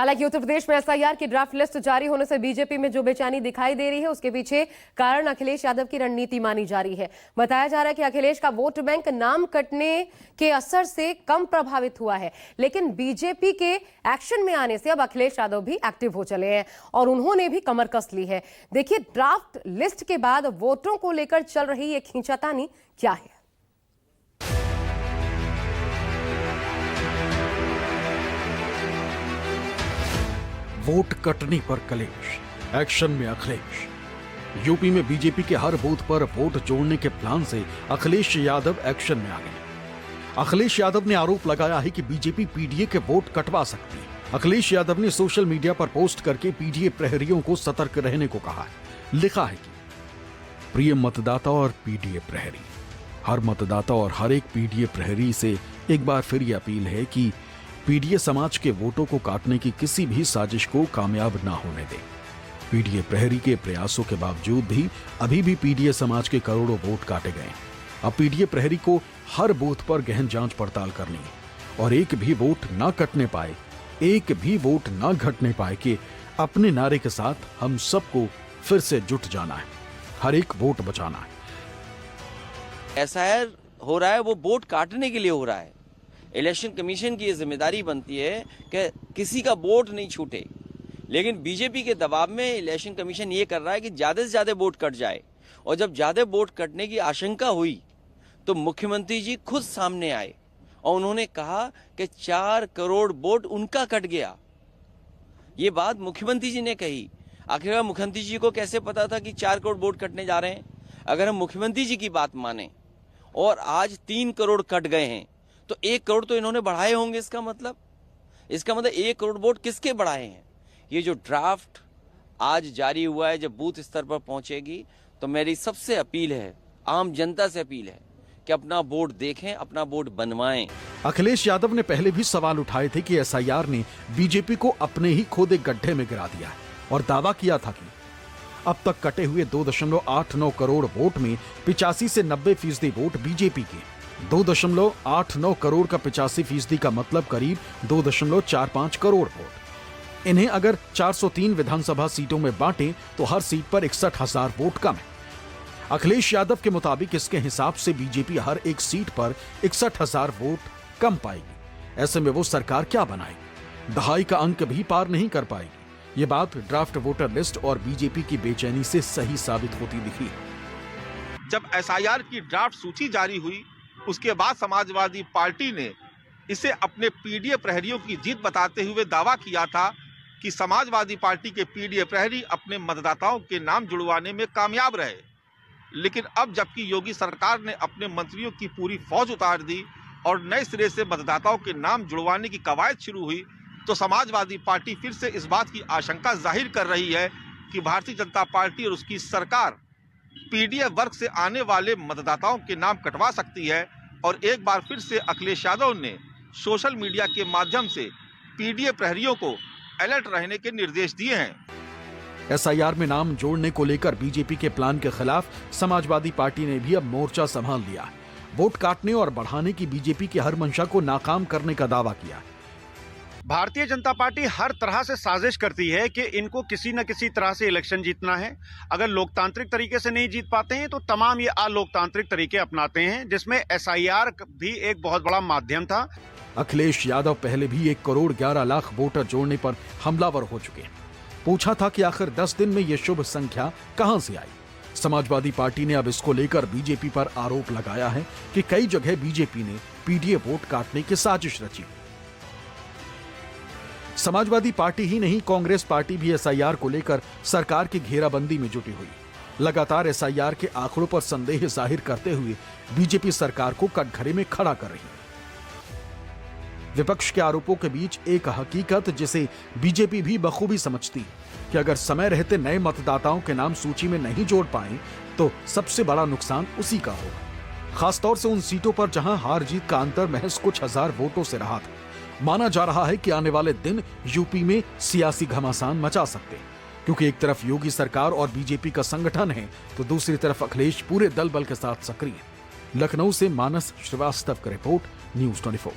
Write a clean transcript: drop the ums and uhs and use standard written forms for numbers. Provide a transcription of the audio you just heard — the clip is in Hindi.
हालांकि उत्तर प्रदेश में एसआईआर की ड्राफ्ट लिस्ट जारी होने से बीजेपी में जो बेचैनी दिखाई दे रही है उसके पीछे कारण अखिलेश यादव की रणनीति मानी जा रही है। बताया जा रहा है कि अखिलेश का वोट बैंक नाम कटने के असर से कम प्रभावित हुआ है, लेकिन बीजेपी के एक्शन में आने से अब अखिलेश यादव भी एक्टिव हो चले हैं और उन्होंने भी कमर कस ली है। देखिए ड्राफ्ट लिस्ट के बाद वोटरों को लेकर चल रही ये खींचातानी क्या है। वोट कटने पर कलेश, एक्शन में अखिलेश। यूपी में बीजेपी के हर बूथ पर वोट जोड़ने के प्लान से अखिलेश यादव एक्शन में आ गए। अखिलेश यादव ने आरोप लगाया है कि बीजेपी पीडीए के वोट कटवा सकती है। अखिलेश यादव ने सोशल मीडिया पर पोस्ट करके पीडीए प्रहरियों को सतर्क रहने को कहा है। लिखा है कि प्रिय मतदाता और पीडीए प्रहरी, हर मतदाता और हर एक पीडीए प्रहरी से एक बार फिर यह अपील है कि पीडीए समाज के वोटों को काटने की किसी भी साजिश को कामयाब ना होने दें। पीडीए प्रहरी के प्रयासों के बावजूद भी अभी भी पीडीए समाज के करोड़ों वोट काटे गए। अब पीडीए प्रहरी को हर बूथ पर गहन जांच पड़ताल करनी है और एक भी वोट ना कटने पाए, एक भी वोट ना घटने पाए कि अपने नारे के साथ हम सबको फिर से जुट जाना है, हर एक वोट बचाना है। एसआईआर हो रहा है वो वोट काटने के लिए हो रहा है। इलेक्शन कमीशन की ये जिम्मेदारी बनती है कि किसी का वोट नहीं छूटे, लेकिन बीजेपी के दबाव में इलेक्शन कमीशन ये कर रहा है कि ज्यादा से ज्यादा वोट कट जाए। और जब ज्यादा वोट कटने की आशंका हुई तो मुख्यमंत्री जी खुद सामने आए और उन्होंने कहा कि 4 करोड़ वोट उनका कट गया। ये बात मुख्यमंत्री जी ने कही। आखिरकार मुख्यमंत्री जी को कैसे पता था कि 4 करोड़ वोट कटने जा रहे हैं? अगर हम मुख्यमंत्री जी की बात माने और आज 3 करोड़ कट गए हैं तो 1 करोड़ तो इन्होंने बढ़ाए होंगे। इसका मतलब 1 करोड़ वोट किसके बढ़ाए हैं? ये जो ड्राफ्ट आज जारी हुआ है, जब बूथ स्तर पर पहुंचेगी तो मेरी सबसे अपील है, आम जनता से अपील है कि अपना वोट देखें, अपना वोट बनवाएं। अखिलेश यादव ने पहले भी सवाल उठाए थे कि एसआईआर ने बीजेपी को अपने ही खोदे गड्ढे में गिरा दिया है और दावा किया था कि अब तक कटे हुए 2.89 करोड़ वोट में 85 से 90% वोट बीजेपी के। 2.89 करोड़ का 85% का मतलब करीब 2.45 करोड़ वोट। इन्हें अगर 403 विधानसभा सीटों में बांटें तो हर सीट पर 61,000 वोट कम है। अखिलेश यादव के मुताबिक इसके हिसाब से बीजेपी हर एक सीट पर 61,000 वोट कम पाएगी। ऐसे में वो सरकार क्या बनाएगी? दहाई का अंक भी पार नहीं कर पाएगी। ये बात ड्राफ्ट वोटर लिस्ट और बीजेपी की बेचैनी से सही साबित होती दिखी। जब एसआईआर की ड्राफ्ट सूची जारी हुई उसके बाद समाजवादी पार्टी ने इसे अपने पीडीए प्रहरियों की जीत बताते हुए दावा किया था कि समाजवादी पार्टी के पीडीए प्रहरी अपने मतदाताओं के नाम जुड़वाने में कामयाब रहे। लेकिन अब जबकि योगी सरकार ने अपने मंत्रियों की पूरी फौज उतार दी और नए सिरे से मतदाताओं के नाम जुड़वाने की कवायद शुरू हुई तो समाजवादी पार्टी फिर से इस बात की आशंका जाहिर कर रही है कि भारतीय जनता पार्टी और उसकी सरकार पीडीए वर्ग से आने वाले मतदाताओं के नाम कटवा सकती है। और एक बार फिर से अखिलेश यादव ने सोशल मीडिया के माध्यम से पीडीए प्रहरियों को अलर्ट रहने के निर्देश दिए हैं। एसआईआर में नाम जोड़ने को लेकर बीजेपी के प्लान के खिलाफ समाजवादी पार्टी ने भी अब मोर्चा संभाल लिया है। वोट काटने और बढ़ाने की बीजेपी की हर मंशा को नाकाम करने का दावा किया है। भारतीय जनता पार्टी हर तरह से साजिश करती है कि इनको किसी न किसी तरह से इलेक्शन जीतना है। अगर लोकतांत्रिक तरीके से नहीं जीत पाते हैं तो तमाम ये अलोकतांत्रिक तरीके अपनाते हैं, जिसमें एसआईआर भी एक बहुत बड़ा माध्यम था। अखिलेश यादव पहले भी 1 करोड़ 11 लाख वोटर जोड़ने पर हमलावर हो चुके हैं। पूछा था कि आखिर 10 दिन में ये शुभ संख्या कहां से आई। समाजवादी पार्टी ने अब इसको लेकर बीजेपी पर आरोप लगाया है कि कई जगह बीजेपी ने पीडीए वोट काटने की साजिश रची। समाजवादी पार्टी ही नहीं, कांग्रेस पार्टी भी एसआईआर को लेकर सरकार की घेराबंदी में जुटी हुई। लगातार एसआईआर के आंकड़ों पर संदेह जाहिर करते हुए बीजेपी सरकार को कटघरे में खड़ा कर रही है। विपक्ष के आरोपों के बीच एक हकीकत जिसे बीजेपी भी बखूबी समझती है कि अगर समय रहते नए मतदाताओं के नाम सूची में नहीं जोड़ पाए तो सबसे बड़ा नुकसान उसी का होगा। खासतौर से उन सीटों पर जहां हार जीत का अंतर महज कुछ हजार वोटों से रहा था। माना जा रहा है कि आने वाले दिन यूपी में सियासी घमासान मचा सकते हैं, क्योंकि एक तरफ योगी सरकार और बीजेपी का संगठन है तो दूसरी तरफ अखिलेश पूरे दल बल के साथ सक्रिय है। लखनऊ से मानस श्रीवास्तव का रिपोर्ट, न्यूज़ 24।